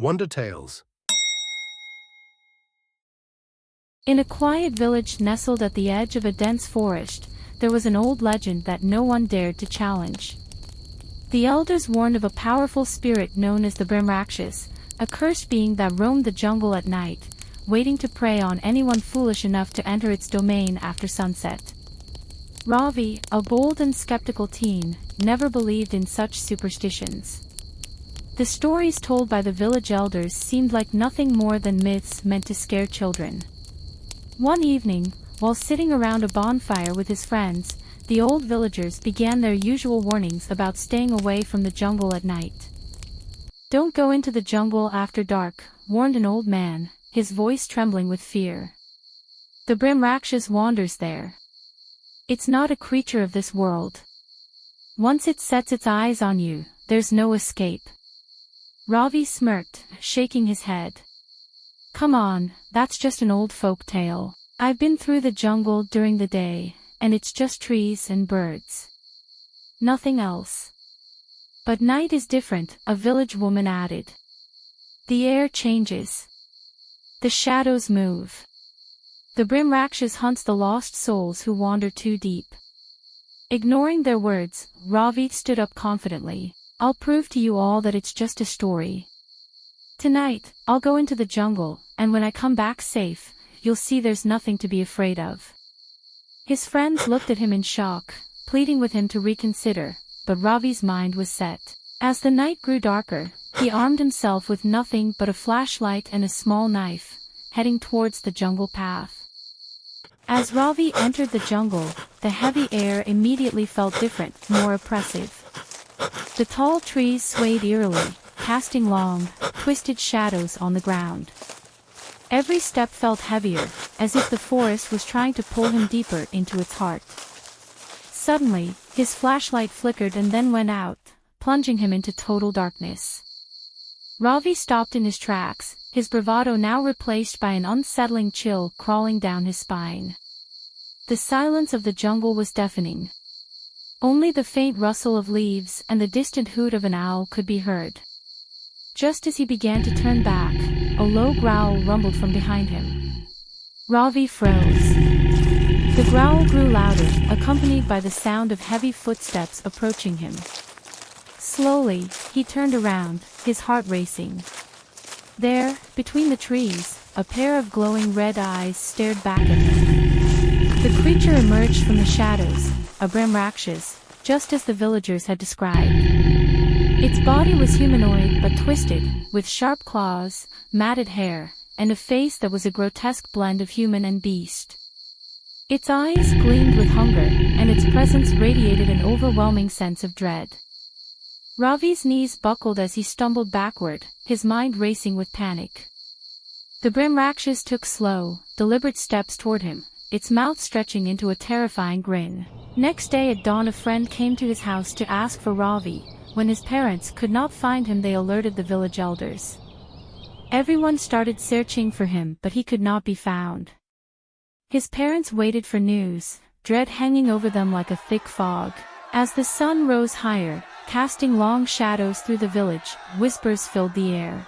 Wonder Tales. In a quiet village nestled at the edge of a dense forest, there was an old legend that no one dared to challenge. The elders warned of a powerful spirit known as the Bhramrakshas, a cursed being that roamed the jungle at night, waiting to prey on anyone foolish enough to enter its domain after sunset. Ravi, a bold and skeptical teen, never believed in such superstitions. The stories told by the village elders seemed like nothing more than myths meant to scare children. One evening, while sitting around a bonfire with his friends, the old villagers began their usual warnings about staying away from the jungle at night. "Don't go into the jungle after dark," warned an old man, his voice trembling with fear. "The Bhramrakshas wanders there. It's not a creature of this world. Once it sets its eyes on you, there's no escape." Ravi smirked, shaking his head. "Come on, that's just an old folk tale. I've been through the jungle during the day, and it's just trees and birds. Nothing else." "But night is different," a village woman added. "The air changes. The shadows move. The Bhramrakshas hunts the lost souls who wander too deep." Ignoring their words, Ravi stood up confidently. "I'll prove to you all that it's just a story. Tonight, I'll go into the jungle, and when I come back safe, you'll see there's nothing to be afraid of." His friends looked at him in shock, pleading with him to reconsider, but Ravi's mind was set. As the night grew darker, he armed himself with nothing but a flashlight and a small knife, heading towards the jungle path. As Ravi entered the jungle, the heavy air immediately felt different, more oppressive. The tall trees swayed eerily, casting long, twisted shadows on the ground. Every step felt heavier, as if the forest was trying to pull him deeper into its heart. Suddenly, his flashlight flickered and then went out, plunging him into total darkness. Ravi stopped in his tracks, his bravado now replaced by an unsettling chill crawling down his spine. The silence of the jungle was deafening. Only the faint rustle of leaves and the distant hoot of an owl could be heard. Just as he began to turn back, a low growl rumbled from behind him. Ravi froze. The growl grew louder, accompanied by the sound of heavy footsteps approaching him. Slowly, he turned around, his heart racing. There, between the trees, a pair of glowing red eyes stared back at him. The creature emerged from the shadows, a Bhramrakshas, just as the villagers had described. Its body was humanoid but twisted, with sharp claws, matted hair, and a face that was a grotesque blend of human and beast. Its eyes gleamed with hunger, and its presence radiated an overwhelming sense of dread. Ravi's knees buckled as he stumbled backward, his mind racing with panic. The Bhramrakshas took slow, deliberate steps toward him, its mouth stretching into a terrifying grin. Next day at dawn, a friend came to his house to ask for Ravi. When his parents could not find him, they alerted the village elders. Everyone started searching for him, but he could not be found. His parents waited for news, dread hanging over them like a thick fog. As the sun rose higher, casting long shadows through the village, whispers filled the air.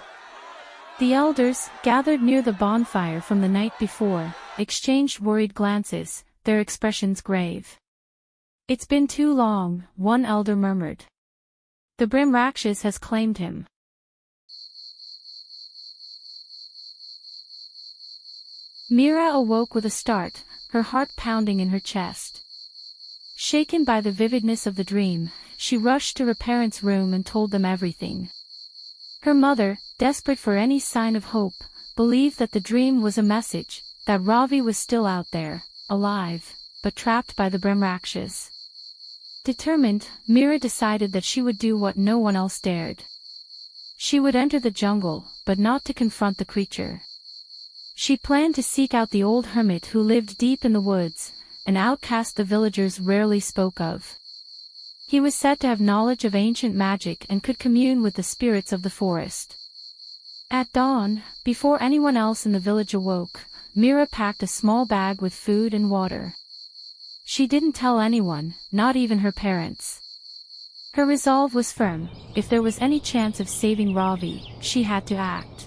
The elders, gathered near the bonfire from the night before, exchanged worried glances, their expressions grave. "It's been too long," one elder murmured. "The Bhramrakshas has claimed him." Meera awoke with a start, her heart pounding in her chest. Shaken by the vividness of the dream, she rushed to her parents' room and told them everything. Her mother, desperate for any sign of hope, believed that the dream was a message, that Ravi was still out there, alive, but trapped by the Bhramrakshas. Determined, Meera decided that she would do what no one else dared. She would enter the jungle, but not to confront the creature. She planned to seek out the old hermit who lived deep in the woods, an outcast the villagers rarely spoke of. He was said to have knowledge of ancient magic and could commune with the spirits of the forest. At dawn, before anyone else in the village awoke, Meera packed a small bag with food and water. She didn't tell anyone, not even her parents. Her resolve was firm. If there was any chance of saving Ravi, she had to act.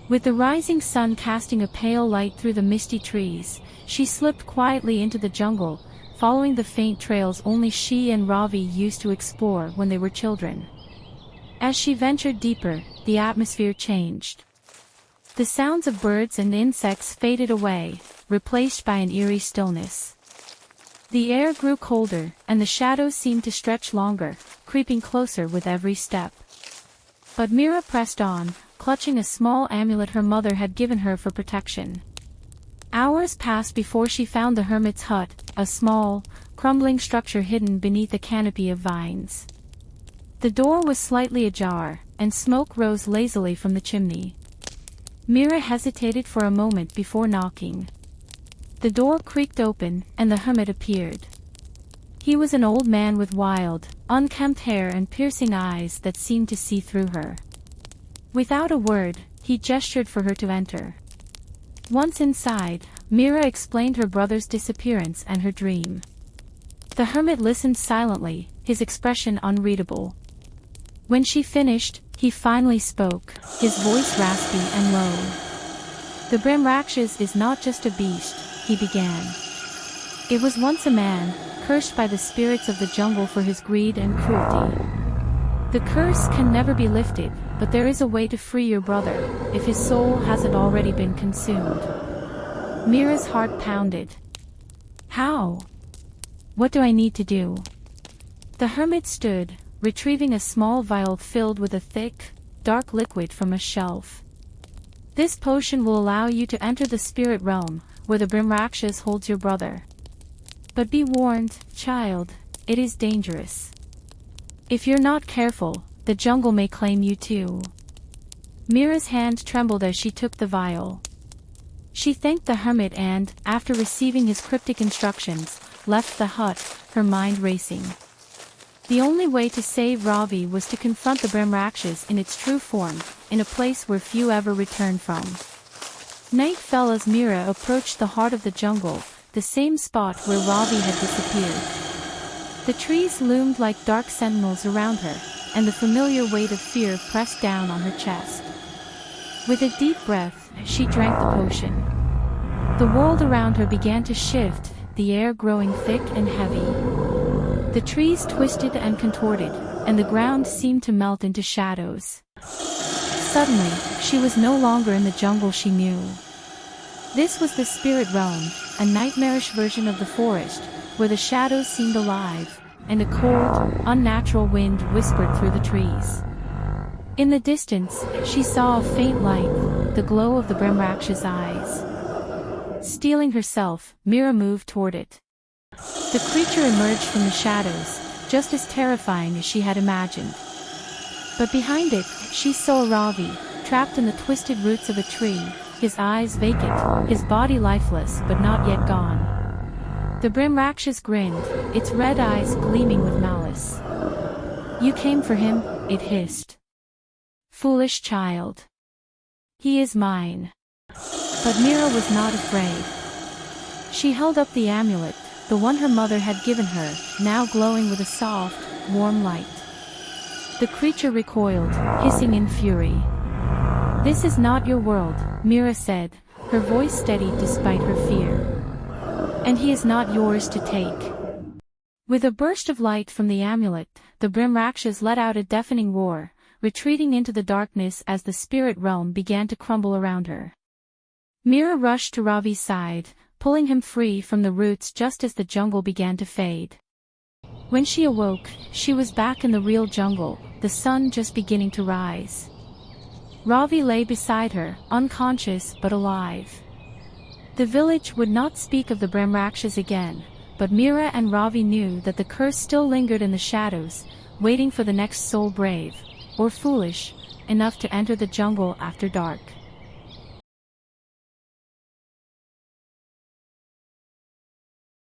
With the rising sun casting a pale light through the misty trees, she slipped quietly into the jungle, following the faint trails only she and Ravi used to explore when they were children. As she ventured deeper, the atmosphere changed. The sounds of birds and insects faded away, replaced by an eerie stillness. The air grew colder, and the shadows seemed to stretch longer, creeping closer with every step. But Meera pressed on, clutching a small amulet her mother had given her for protection. Hours passed before she found the hermit's hut, a small, crumbling structure hidden beneath a canopy of vines. The door was slightly ajar, and smoke rose lazily from the chimney. Meera hesitated for a moment before knocking. The door creaked open, and the hermit appeared. He was an old man with wild, unkempt hair and piercing eyes that seemed to see through her. Without a word, he gestured for her to enter. Once inside, Meera explained her brother's disappearance and her dream. The hermit listened silently, his expression unreadable. When she finished, he finally spoke, his voice raspy and low. "The Bhramrakshas is not just a beast," he began. "It was once a man, cursed by the spirits of the jungle for his greed and cruelty. The curse can never be lifted, but there is a way to free your brother, if his soul hasn't already been consumed." Meera's heart pounded. "How? What do I need to do?" The hermit stood, retrieving a small vial filled with a thick, dark liquid from a shelf. "This potion will allow you to enter the spirit realm, where the Bhramrakshas holds your brother. But be warned, child, it is dangerous. If you're not careful, the jungle may claim you too." Meera's hand trembled as she took the vial. She thanked the hermit and, after receiving his cryptic instructions, left the hut, her mind racing. The only way to save Ravi was to confront the Bhramrakshas in its true form, in a place where few ever returned from. Night fell as Meera approached the heart of the jungle, the same spot where Ravi had disappeared. The trees loomed like dark sentinels around her, and the familiar weight of fear pressed down on her chest. With a deep breath, she drank the potion. The world around her began to shift, the air growing thick and heavy. The trees twisted and contorted, and the ground seemed to melt into shadows. Suddenly, she was no longer in the jungle she knew. This was the spirit realm, a nightmarish version of the forest, where the shadows seemed alive, and a cold, unnatural wind whispered through the trees. In the distance, she saw a faint light, the glow of the Bhramrakshas' eyes. Steeling herself, Meera moved toward it. The creature emerged from the shadows, just as terrifying as she had imagined. But behind it, she saw Ravi, trapped in the twisted roots of a tree, his eyes vacant, his body lifeless but not yet gone. The Bhramrakshas grinned, its red eyes gleaming with malice. "You came for him," it hissed. "Foolish child. He is mine." But Meera was not afraid. She held up the amulet, the one her mother had given her, now glowing with a soft, warm light. The creature recoiled, hissing in fury. "This is not your world," Meera said, her voice steady despite her fear. "And he is not yours to take." With a burst of light from the amulet, the Bhramrakshas let out a deafening roar, retreating into the darkness as the spirit realm began to crumble around her. Meera rushed to Ravi's side, pulling him free from the roots just as the jungle began to fade. When she awoke, she was back in the real jungle, the sun just beginning to rise. Ravi lay beside her, unconscious but alive. The village would not speak of the Bhramrakshas again, but Meera and Ravi knew that the curse still lingered in the shadows, waiting for the next soul brave, or foolish, enough to enter the jungle after dark.